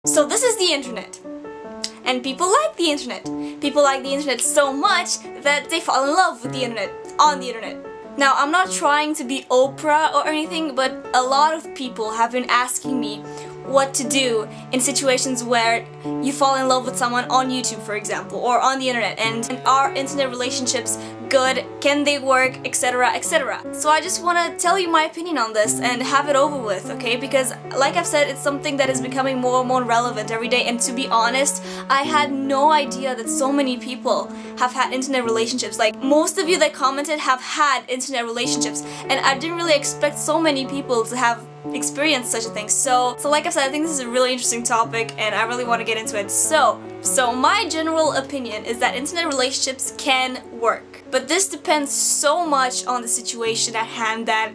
So this is the internet. And people like the internet. People like the internet so much that they fall in love with the internet, on the internet. Now, I'm not trying to be Oprah or anything, but a lot of people have been asking me what to do in situations where you fall in love with someone on YouTube, for example, or on the internet, and are internet relationships good, can they work, etc, etc. So I just want to tell you my opinion on this and have it over with, okay? Because like I've said, it's something that is becoming more and more relevant every day, and to be honest, I had no idea that so many people have had internet relationships. Like, most of you that commented have had internet relationships, and I didn't really expect so many people to have experienced such a thing. So like I said, I think this is a really interesting topic and I really want to get into it. So my general opinion is that internet relationships can work, but this depends so much on the situation at hand that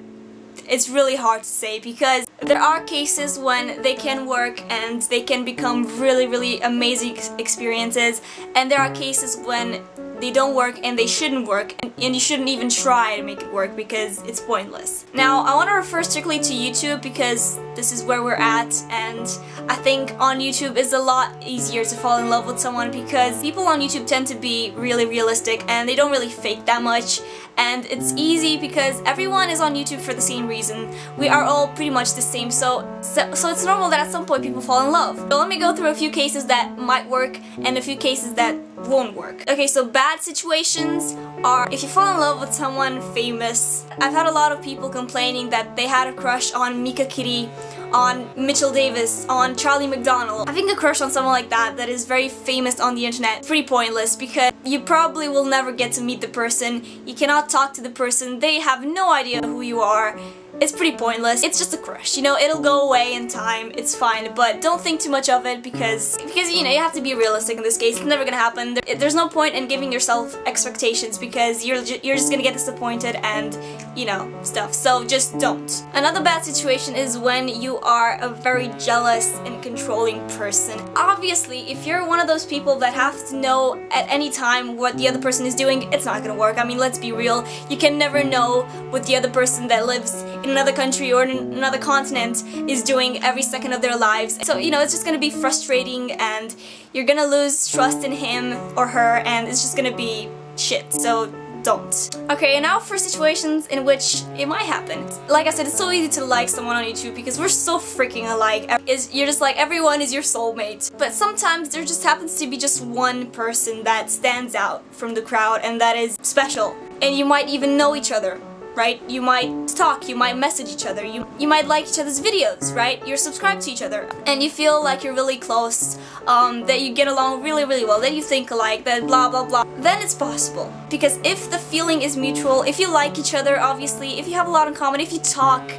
it's really hard to say, because there are cases when they can work and they can become really amazing experiences, and there are cases when they don't work and they shouldn't work, and you shouldn't even try to make it work because it's pointless. Now, I want to refer strictly to YouTube because this is where we're at, and I think on YouTube it's a lot easier to fall in love with someone because people on YouTube tend to be really realistic and they don't really fake that much, and it's easy because everyone is on YouTube for the same reason. We are all pretty much the same, so it's normal that at some point people fall in love. So let me go through a few cases that might work and a few cases that won't work. Okay, so bad situations are if you fall in love with someone famous. I've had a lot of people complaining that they had a crush on Mika Kitty, on Mitchell Davis, on Charlie McDonald. Having a crush on someone like that is very famous on the internet, pretty pointless because you probably will never get to meet the person, you cannot talk to the person, they have no idea who you are. It's pretty pointless. It's just a crush, you know, it'll go away in time, it's fine, but don't think too much of it because you know, you have to be realistic in this case. It's never gonna happen. There's no point in giving yourself expectations because you're just gonna get disappointed and, you know, stuff. So just don't. Another bad situation is when you are a very jealous and controlling person. Obviously, if you're one of those people that have to know at any time what the other person is doing, it's not gonna work. I mean, let's be real. You can never know what the other person that lives in another country or in another continent is doing every second of their lives. So, you know, it's just gonna be frustrating and you're gonna lose trust in him or her and it's just gonna be shit. So don't. Okay, and now for situations in which it might happen. Like I said, it's so easy to like someone on YouTube because we're so freaking alike. You're just like, everyone is your soulmate. But sometimes there just happens to be just one person that stands out from the crowd and that is special. And you might even know each other, right? You might talk, you might message each other, you might like each other's videos, right? You're subscribed to each other, and you feel like you're really close, that you get along really well, that you think alike, that blah blah blah. Then it's possible. Because if the feeling is mutual, if you like each other, obviously, if you have a lot in common, if you talk,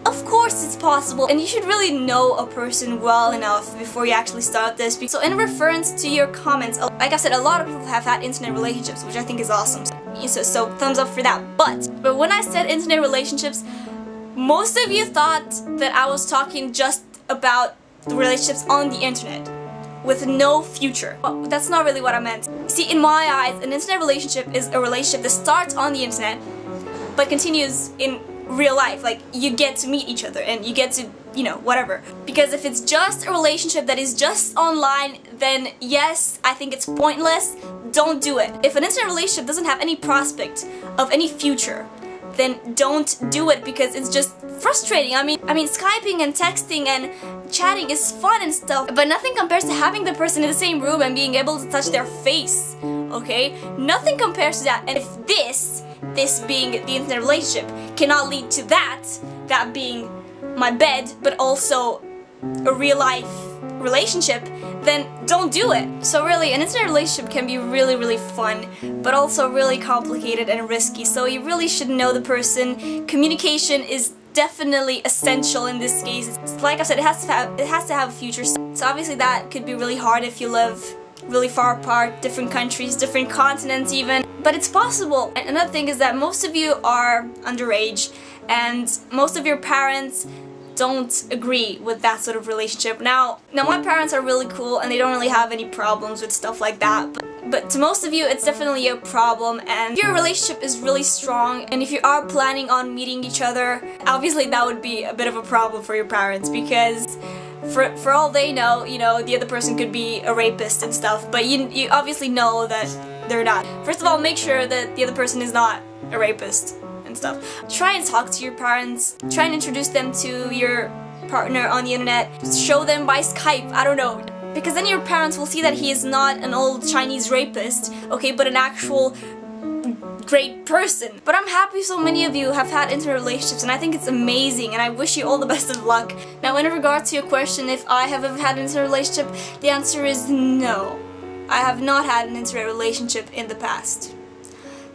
of course it's possible, and you should really know a person well enough before you actually start this. So in reference to your comments, like I said, a lot of people have had internet relationships, which I think is awesome. So thumbs up for that. But when I said internet relationships, most of you thought that I was talking just about the relationships on the internet with no future. Well, that's not really what I meant. See, in my eyes, an internet relationship is a relationship that starts on the internet but continues in real life. Like, you get to meet each other and you get to, you know, whatever. Because if it's just a relationship that is just online, then yes, I think it's pointless. Don't do it. If an internet relationship doesn't have any prospect of any future, then don't do it because it's just frustrating. I mean, Skyping and texting and chatting is fun and stuff, but nothing compares to having the person in the same room and being able to touch their face, okay? Nothing compares to that. And if this being the internet relationship cannot lead to that being my bed, but also a real life relationship, then don't do it. So really, an internet relationship can be really fun, but also really complicated and risky, so you really should know the person. Communication is definitely essential in this case. Like I said, it has to have a future, so obviously that could be really hard if you live really far apart, different countries, different continents even, but it's possible. And another thing is that most of you are underage and most of your parents don't agree with that sort of relationship. Now my parents are really cool and they don't really have any problems with stuff like that, but to most of you it's definitely a problem. And if your relationship is really strong and if you are planning on meeting each other, obviously that would be a bit of a problem for your parents, because for all they know, you know, the other person could be a rapist and stuff, but you obviously know that they're not. First of all, make sure that the other person is not a rapist and stuff. Try and talk to your parents. Try and introduce them to your partner on the internet. Just show them by Skype, I don't know. Because then your parents will see that he is not an old Chinese rapist, okay, but an actual great person. But I'm happy so many of you have had internet relationships, and I think it's amazing, and I wish you all the best of luck. Now, in regards to your question if I have ever had an internet relationship, the answer is no. I have not had an internet relationship in the past.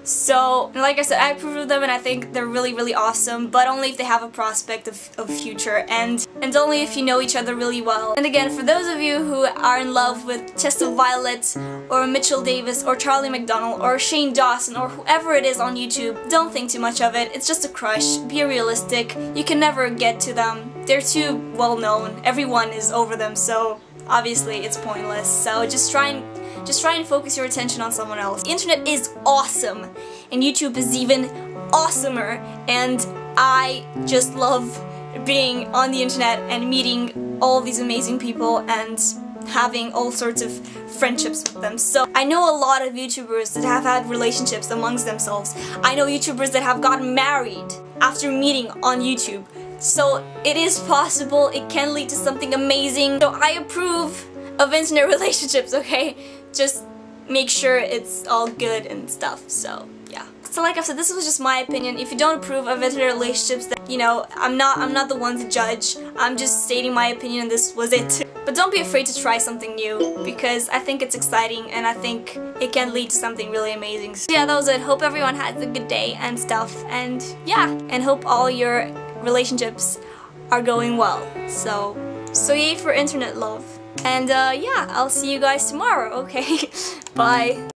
So, like I said, I approve of them and I think they're really, really awesome, but only if they have a prospect of future, and only if you know each other really well. And again, for those of you who are in love with Chester Violet, or Mitchell Davis, or Charlie McDonald, or Shane Dawson, or whoever it is on YouTube, don't think too much of it. It's just a crush. Be realistic. You can never get to them. They're too well known. Everyone is over them, so obviously it's pointless. So just try and focus your attention on someone else. The internet is awesome, and YouTube is even awesomer, and I just love being on the internet and meeting all these amazing people and having all sorts of friendships with them. So I know a lot of YouTubers that have had relationships amongst themselves. I know YouTubers that have gotten married after meeting on YouTube. So it is possible, it can lead to something amazing. So I approve of internet relationships, okay? Just make sure it's all good and stuff, so yeah. So like I've said, this was just my opinion. If you don't approve of internet relationships, then, you know, I'm not the one to judge. I'm just stating my opinion and this was it. But don't be afraid to try something new, because I think it's exciting and I think it can lead to something really amazing. So yeah, that was it. Hope everyone has a good day and stuff, and yeah, and hope all your relationships are going well. So yay for internet love. And yeah, I'll see you guys tomorrow, okay? Bye.